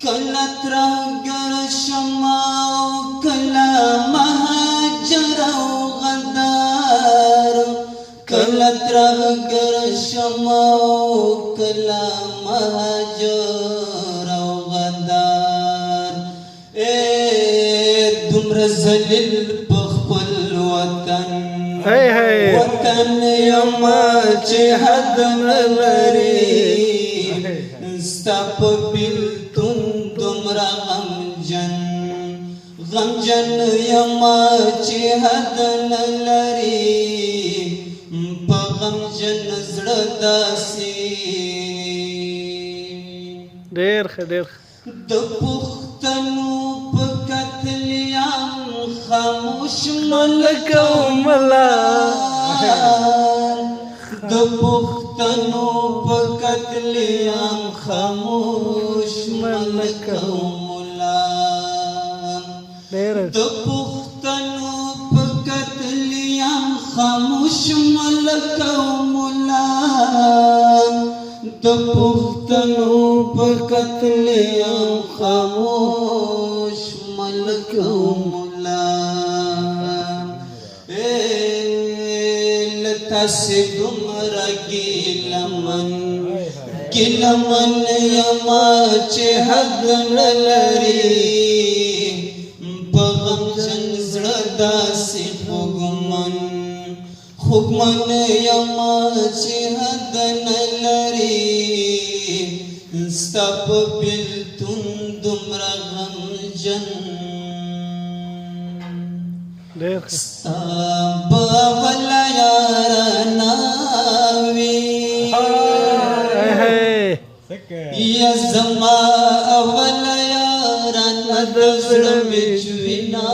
کله ترهګر شمه او کله مهاجر او غدار کله ترهګر شمه او کله مهاجر او غدار دومره ذلیل په خپل وطن وطن یما چې حد نه لري ستا په بیلتون دومره غمجن یما چې حد نه لري په غمجن زړه داسې ډېر ښه د پښتنو په قتلیام خاموش ملک او ملان د پښتنو په قتلیام خاموش ملک او ملان د پښتنو په قتلیام خاموش ملک او ملان د پښتنو په قتلیام خاموش ملک او ملان لتاسې دومره ګیلمن یما چې حد نه لري په غمجن زړه داسې خوږمن یما چې حد نه لري ستا په بیلتون دومره غمجن ستا به بله یاره وي یا زما اوله یاره د زړه مې چوینا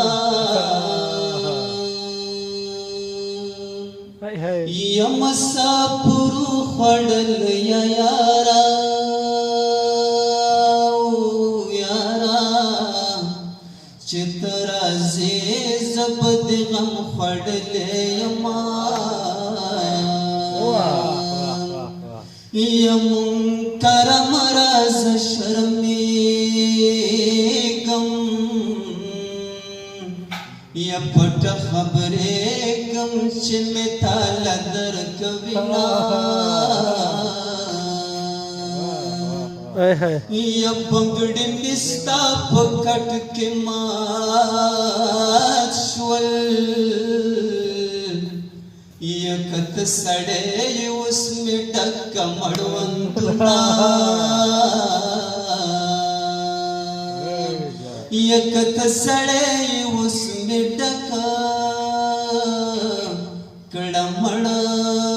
یا مسافرو خوړل یا یارا چې ته راځې زه به د غم خوړلی یما یا منکرم رازه شرمېږم یا پټه خبرېږم چې مې تاله درکوینه یا بنګړې مې ستا په کټ کې مات شول یا کته سړی اوس مې ډکه مړوندونه یا کته سړی اوس مې ډکه کړه مړوندونه